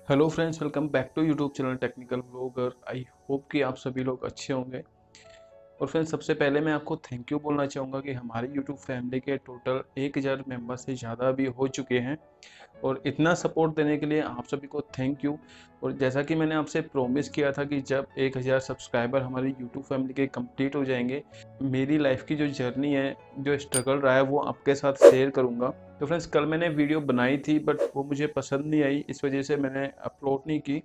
Hello friends, welcome back to YouTube channel Technical Blogger. I hope कि आप सभी लोग अच्छे होंगे। और फ्रेंड्स, सबसे पहले मैं आपको थैंक यू बोलना चाहूँगा कि हमारी यूट्यूब फैमिली के टोटल 1000 मेंबर से ज़्यादा भी हो चुके हैं और इतना सपोर्ट देने के लिए आप सभी को थैंक यू। और जैसा कि मैंने आपसे प्रॉमिस किया था कि जब 1000 सब्सक्राइबर हमारी यूट्यूब फैमिली के कंप्लीट हो जाएंगे, मेरी लाइफ की जो जर्नी है, जो स्ट्रगल रहा है, वो आपके साथ शेयर करूँगा। तो फ्रेंड्स, कल मैंने वीडियो बनाई थी बट वो मुझे पसंद नहीं आई, इस वजह से मैंने अपलोड नहीं की।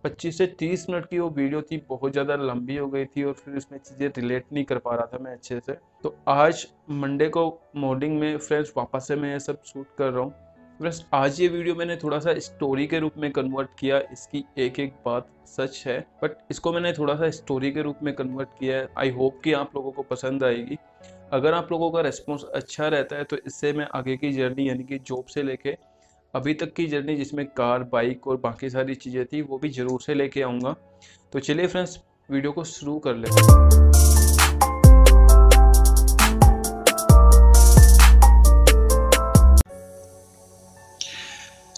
25 से 30 मिनट की वो वीडियो थी, बहुत ज़्यादा लंबी हो गई थी और फिर उसमें चीज़ें रिलेट नहीं कर पा रहा था मैं अच्छे से। तो आज मंडे को मॉर्निंग में फ्रेंड्स वापस से मैं ये सब शूट कर रहा हूँ। फ्रेंड्स, आज ये वीडियो मैंने थोड़ा सा स्टोरी के रूप में कन्वर्ट किया। इसकी एक एक बात सच है बट इसको मैंने थोड़ा सा स्टोरी के रूप में कन्वर्ट किया है। आई होप कि आप लोगों को पसंद आएगी। अगर आप लोगों का रिस्पॉन्स अच्छा रहता है तो इससे मैं आगे की जर्नी यानी कि जॉब से लेके अभी तक की जर्नी, जिसमें कार, बाइक और बाकी सारी चीज़ें थी, वो भी ज़रूर से लेके आऊँगा। तो चलिए फ्रेंड्स, वीडियो को शुरू कर लेते हैं।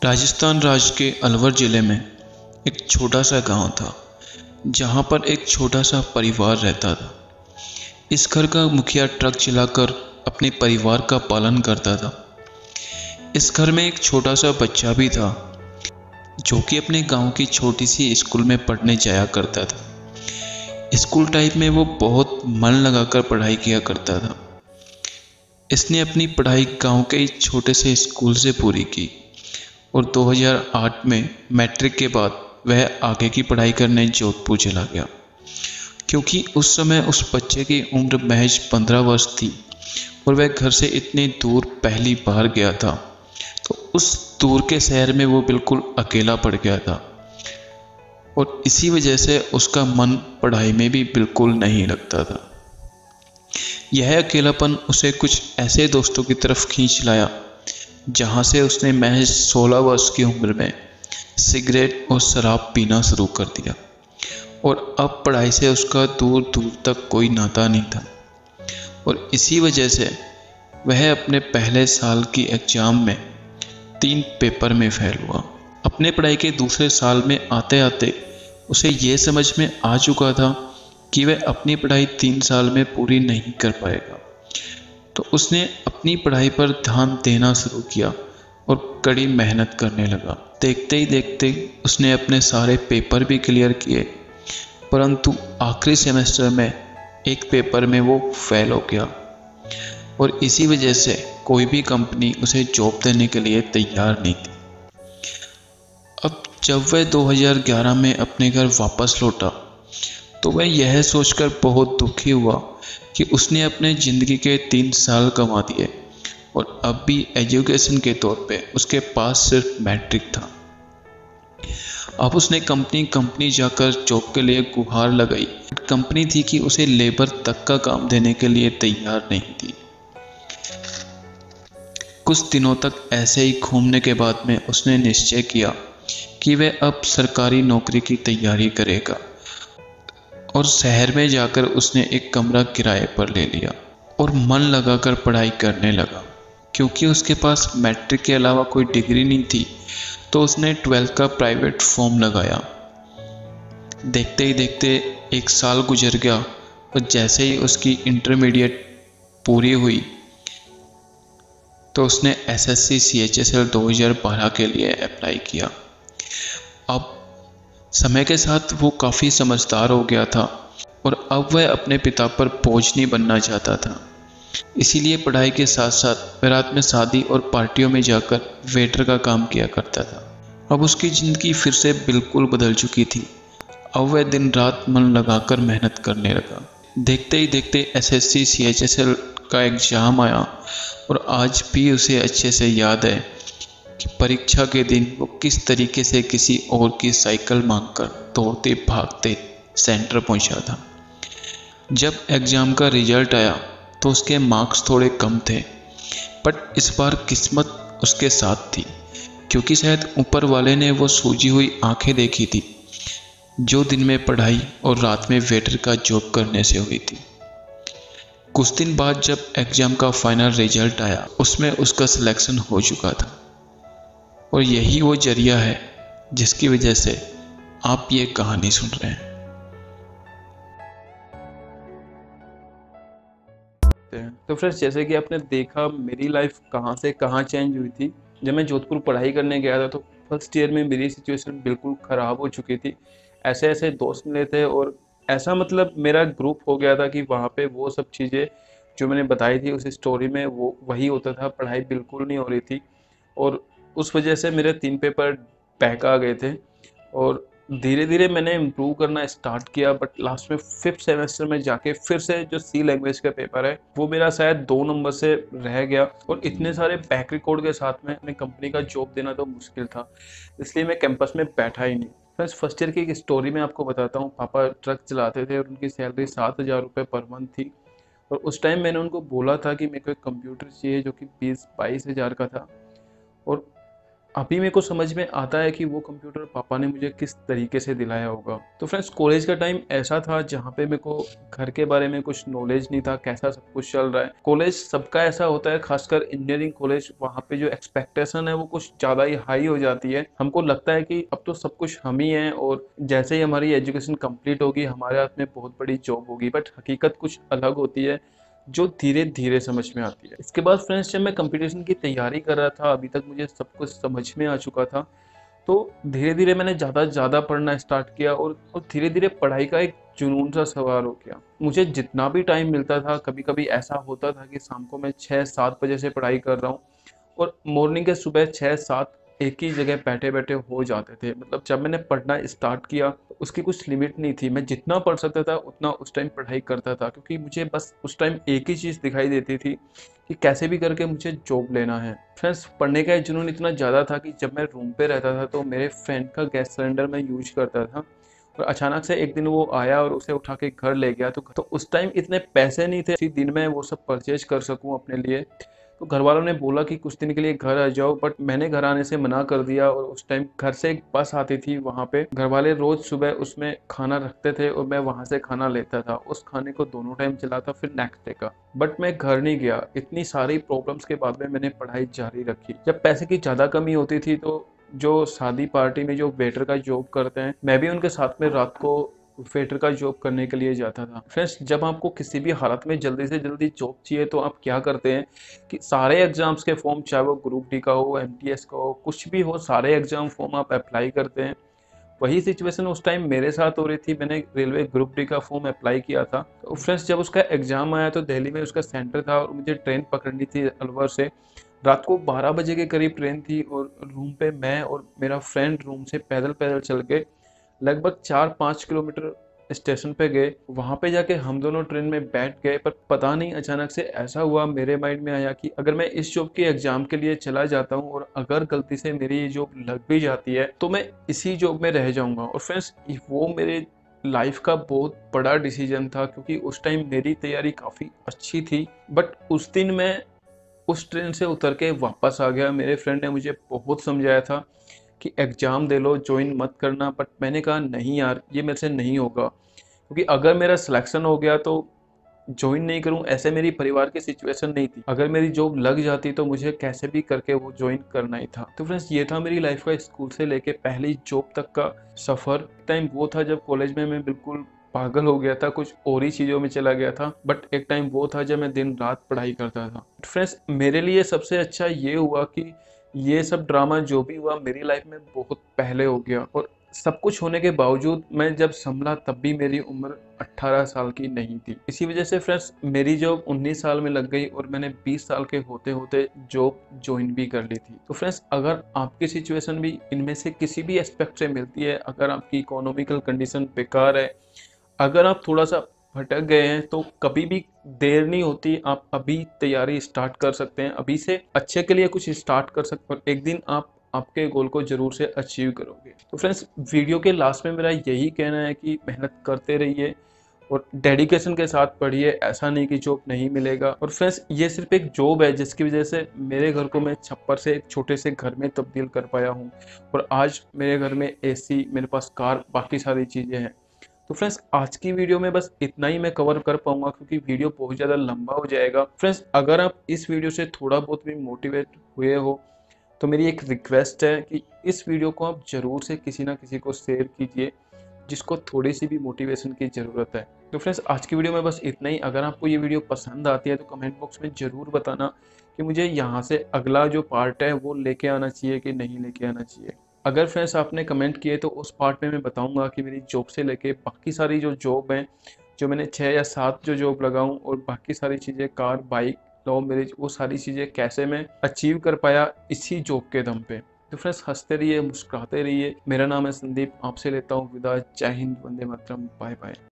राजस्थान राज्य के अलवर ज़िले में एक छोटा सा गांव था जहां पर एक छोटा सा परिवार रहता था। इस घर का मुखिया ट्रक चलाकर अपने परिवार का पालन करता था। इस घर में एक छोटा सा बच्चा भी था जो कि अपने गांव की छोटी सी स्कूल में पढ़ने जाया करता था। स्कूल टाइम में वो बहुत मन लगाकर पढ़ाई किया करता था। इसने अपनी पढ़ाई गांव के छोटे से स्कूल से पूरी की और 2008 में मैट्रिक के बाद वह आगे की पढ़ाई करने जोधपुर चला गया, क्योंकि उस समय उस बच्चे की उम्र महज 15 वर्ष थी और वह घर से इतने दूर पहली बार गया था। तो उस दूर के शहर में वो बिल्कुल अकेला पड़ गया था और इसी वजह से उसका मन पढ़ाई में भी बिल्कुल नहीं लगता था। यह अकेलापन उसे कुछ ऐसे दोस्तों की तरफ खींच लाया जहाँ से उसने महज 16 वर्ष की उम्र में सिगरेट और शराब पीना शुरू कर दिया और अब पढ़ाई से उसका दूर दूर तक कोई नाता नहीं था। और इसी वजह से वह अपने पहले साल की एग्ज़ाम में 3 पेपर में फेल हुआ। अपने पढ़ाई के दूसरे साल में आते आते उसे ये समझ में आ चुका था कि वह अपनी पढ़ाई 3 साल में पूरी नहीं कर पाएगा। तो उसने अपनी पढ़ाई पर ध्यान देना शुरू किया और कड़ी मेहनत करने लगा। देखते ही देखते उसने अपने सारे पेपर भी क्लियर किए, परंतु आखिरी सेमेस्टर में एक पेपर में वो फेल हो गया और इसी वजह से कोई भी कंपनी उसे जॉब देने के लिए तैयार नहीं थी। अब जब वह 2011 में अपने घर वापस लौटा तो वह यह सोचकर बहुत दुखी हुआ कि उसने अपने ज़िंदगी के 3 साल गंवा दिए और अब भी एजुकेशन के तौर पे उसके पास सिर्फ मैट्रिक था। अब उसने कंपनी जाकर जॉब के लिए गुहार लगाई। कंपनी थी कि उसे लेबर तक का काम देने के लिए तैयार नहीं थी। कुछ दिनों तक ऐसे ही घूमने के बाद में उसने निश्चय किया कि वह अब सरकारी नौकरी की तैयारी करेगा और शहर में जाकर उसने एक कमरा किराए पर ले लिया और मन लगाकर पढ़ाई करने लगा। क्योंकि उसके पास मैट्रिक के अलावा कोई डिग्री नहीं थी तो उसने 12th का प्राइवेट फॉर्म लगाया। देखते ही देखते 1 साल गुजर गया और जैसे ही उसकी इंटरमीडिएट पूरी हुई तो उसने SSC CHSL 2012 के लिए अप्लाई किया। अब समय के साथ वो काफ़ी समझदार हो गया था और अब वह अपने पिता पर बोझ नहीं बनना चाहता था। इसीलिए पढ़ाई के साथ साथ वह रात में शादी और पार्टियों में जाकर वेटर का काम किया करता था। अब उसकी ज़िंदगी फिर से बिल्कुल बदल चुकी थी। अब वह दिन रात मन लगाकर मेहनत करने लगा। देखते ही देखते SSC CHSL का एग्ज़ाम आया और आज भी उसे अच्छे से याद है कि परीक्षा के दिन वो किस तरीके से किसी और की साइकिल मांगकर दौड़ते भागते सेंटर पहुंचा था। जब एग्ज़ाम का रिजल्ट आया तो उसके मार्क्स थोड़े कम थे, बट इस बार किस्मत उसके साथ थी, क्योंकि शायद ऊपर वाले ने वो सूजी हुई आंखें देखी थी जो दिन में पढ़ाई और रात में वेटर का जॉब करने से हुई थी। कुछ दिन बाद जब एग्ज़ाम का फाइनल रिजल्ट आया उसमें उसका सिलेक्शन हो चुका था और यही वो जरिया है जिसकी वजह से आप ये कहानी सुन रहे हैं। तो फ्रेंड्स, जैसे कि आपने देखा मेरी लाइफ कहाँ से कहाँ चेंज हुई थी। जब मैं जोधपुर पढ़ाई करने गया था तो फर्स्ट ईयर में मेरी सिचुएशन बिल्कुल ख़राब हो चुकी थी। ऐसे ऐसे दोस्त मिले थे और ऐसा मतलब मेरा ग्रुप हो गया था कि वहाँ पे वो सब चीज़ें जो मैंने बताई थी उस स्टोरी में वो वही होता था। पढ़ाई बिल्कुल नहीं हो रही थी और उस वजह से मेरे 3 पेपर बैक आ गए थे और धीरे धीरे मैंने इम्प्रूव करना स्टार्ट किया। बट लास्ट में 5th सेमेस्टर में जाके फिर से जो सी लैंग्वेज का पेपर है वो मेरा शायद 2 नंबर से रह गया और इतने सारे बैक रिकॉर्ड के साथ में अपनी कंपनी का जॉब देना तो मुश्किल था, इसलिए मैं कैंपस में बैठा ही नहीं। फ्रेंड्स, फर्स्ट ईयर की एक स्टोरी मैं आपको बताता हूँ। पापा ट्रक चलाते थे और उनकी सैलरी 7,000 रुपये पर मंथ थी और उस टाइम मैंने उनको बोला था कि मेरे को एक कंप्यूटर चाहिए जो कि 20-22 हज़ार का था। और अभी मेरे को समझ में आता है कि वो कंप्यूटर पापा ने मुझे किस तरीके से दिलाया होगा। तो फ्रेंड्स, कॉलेज का टाइम ऐसा था जहाँ पे मेरे को घर के बारे में कुछ नॉलेज नहीं था, कैसा सब कुछ चल रहा है। कॉलेज सबका ऐसा होता है, खासकर इंजीनियरिंग कॉलेज, वहाँ पे जो एक्सपेक्टेशन है वो कुछ ज़्यादा ही हाई हो जाती है। हमको लगता है कि अब तो सब कुछ हम ही हैं और जैसे ही हमारी एजुकेशन कंप्लीट होगी हमारे हाथ में बहुत बड़ी जॉब होगी। बट हकीकत कुछ अलग होती है जो धीरे धीरे समझ में आती है। इसके बाद फ्रेंड्स, जब मैं कंपटीशन की तैयारी कर रहा था, अभी तक मुझे सब कुछ समझ में आ चुका था, तो धीरे धीरे मैंने ज़्यादा पढ़ना स्टार्ट किया और धीरे धीरे पढ़ाई का एक जुनून सा सवार हो गया। मुझे जितना भी टाइम मिलता था, कभी कभी ऐसा होता था कि शाम को मैं 6-7 बजे से पढ़ाई कर रहा हूँ और मॉर्निंग के सुबह 6-7 एक ही जगह बैठे बैठे हो जाते थे। मतलब जब मैंने पढ़ना स्टार्ट किया उसकी कुछ लिमिट नहीं थी, मैं जितना पढ़ सकता था उतना उस टाइम पढ़ाई करता था, क्योंकि मुझे बस उस टाइम एक ही चीज़ दिखाई देती थी कि कैसे भी करके मुझे जॉब लेना है। फ्रेंड्स, पढ़ने का जुनून इतना ज़्यादा था कि जब मैं रूम पे रहता था तो मेरे फ्रेंड का गैस सिलेंडर मैं यूज करता था और अचानक से एक दिन वो आया और उसे उठा के घर ले गया। तो उस टाइम इतने पैसे नहीं थे कि दिन में वो सब परचेज कर सकूं अपने लिए। तो घर वालों ने बोला कि कुछ दिन के लिए घर आ जाओ, बट मैंने घर आने से मना कर दिया। और उस टाइम घर से एक बस आती थी, वहाँ पे घर वाले रोज सुबह उसमें खाना रखते थे और मैं वहाँ से खाना लेता था। उस खाने को दोनों टाइम चलाता, फिर नेक्स्ट डे का। बट मैं घर नहीं गया। इतनी सारी प्रॉब्लम्स के बाद में मैंने पढ़ाई जारी रखी। जब पैसे की ज़्यादा कमी होती थी तो जो शादी पार्टी में जो वेटर का जॉब करते हैं, मैं भी उनके साथ में रात को वेटर का जॉब करने के लिए जाता था। फ्रेंड्स, जब आपको किसी भी हालत में जल्दी से जल्दी जॉब चाहिए तो आप क्या करते हैं कि सारे एग्जाम्स के फॉर्म, चाहे वो ग्रुप डी का हो, एमटीएस का हो, कुछ भी हो, सारे एग्जाम फॉर्म आप अप्लाई करते हैं। वही सिचुएशन उस टाइम मेरे साथ हो रही थी। मैंने रेलवे ग्रुप डी का फॉर्म अप्लाई किया था। तो फ्रेंड्स, जब उसका एग्जाम आया तो दिल्ली में उसका सेंटर था और मुझे ट्रेन पकड़नी थी अलवर से। रात को 12 बजे के करीब ट्रेन थी और रूम पे मैं और मेरा फ्रेंड रूम से पैदल पैदल चल के लगभग 4-5 किलोमीटर स्टेशन पे गए। वहाँ पे जाके हम दोनों ट्रेन में बैठ गए। पर पता नहीं अचानक से ऐसा हुआ, मेरे माइंड में आया कि अगर मैं इस जॉब के एग्जाम के लिए चला जाता हूँ और अगर गलती से मेरी ये जॉब लग भी जाती है तो मैं इसी जॉब में रह जाऊँगा। और फ्रेंड्स, वो मेरे लाइफ का बहुत बड़ा डिसीजन था, क्योंकि उस टाइम मेरी तैयारी काफ़ी अच्छी थी। बट उस दिन मैं उस ट्रेन से उतर के वापस आ गया। मेरे फ्रेंड ने मुझे बहुत समझाया था कि एग्ज़ाम दे लो, ज्वाइन मत करना। बट मैंने कहा नहीं यार, ये मेरे से नहीं होगा, क्योंकि अगर मेरा सिलेक्शन हो गया तो ज्वाइन नहीं करूं, ऐसे मेरी परिवार की सिचुएशन नहीं थी। अगर मेरी जॉब लग जाती तो मुझे कैसे भी करके वो ज्वाइन करना ही था। तो फ्रेंड्स, ये था मेरी लाइफ का स्कूल से लेके पहली जॉब तक का सफ़र। टाइम वो था जब कॉलेज में मैं बिल्कुल पागल हो गया था, कुछ और ही चीज़ों में चला गया था। बट एक टाइम वो था जब मैं दिन रात पढ़ाई करता था। फ्रेंड्स, मेरे लिए सबसे अच्छा ये हुआ कि ये सब ड्रामा जो भी हुआ मेरी लाइफ में बहुत पहले हो गया। और सब कुछ होने के बावजूद मैं जब संभला तब भी मेरी उम्र 18 साल की नहीं थी। इसी वजह से फ्रेंड्स, मेरी जॉब 19 साल में लग गई और मैंने 20 साल के होते होते जॉब ज्वाइन भी कर ली थी। तो फ्रेंड्स, अगर आपकी सिचुएशन भी इनमें से किसी भी एस्पेक्ट से मिलती है, अगर आपकी इकोनॉमिकल कंडीशन बेकार है, अगर आप थोड़ा सा भटक गए हैं, तो कभी भी देर नहीं होती। आप अभी तैयारी स्टार्ट कर सकते हैं, अभी से अच्छे के लिए कुछ स्टार्ट कर सकते हैं और एक दिन आप आपके गोल को जरूर से अचीव करोगे। तो फ्रेंड्स, वीडियो के लास्ट में मेरा यही कहना है कि मेहनत करते रहिए और डेडिकेशन के साथ पढ़िए। ऐसा नहीं कि जॉब नहीं मिलेगा। और फ्रेंड्स, ये सिर्फ एक जॉब है जिसकी वजह से मेरे घर को मैं छप्पर से एक छोटे से घर में तब्दील कर पाया हूँ और आज मेरे घर में एसी, मेरे पास कार, बाकी सारी चीज़ें हैं। तो फ्रेंड्स, आज की वीडियो में बस इतना ही मैं कवर कर पाऊंगा, क्योंकि वीडियो बहुत ज़्यादा लंबा हो जाएगा। फ्रेंड्स, अगर आप इस वीडियो से थोड़ा बहुत भी मोटिवेट हुए हो तो मेरी एक रिक्वेस्ट है कि इस वीडियो को आप ज़रूर से किसी ना किसी को शेयर कीजिए जिसको थोड़ी सी भी मोटिवेशन की ज़रूरत है। तो फ्रेंड्स, आज की वीडियो में बस इतना ही। अगर आपको ये वीडियो पसंद आती है तो कमेंट बॉक्स में ज़रूर बताना कि मुझे यहाँ से अगला जो पार्ट है वो लेके आना चाहिए कि नहीं लेके आना चाहिए। अगर फ्रेंड्स आपने कमेंट किए तो उस पार्ट में मैं बताऊंगा कि मेरी जॉब से लेके बाकी सारी जो जॉब हैं, जो मैंने 6 या 7 जो जॉब लगाऊं, और बाकी सारी चीज़ें, कार, बाइक, लव मैरिज, वो सारी चीज़ें कैसे मैं अचीव कर पाया इसी जॉब के दम पे। तो फ्रेंड्स, हंसते रहिए, मुस्कुराते रहिए। मेरा नाम है संदीप, आपसे लेता हूँ विदा। जय हिंद, वंदे मातरम, बाय बाय।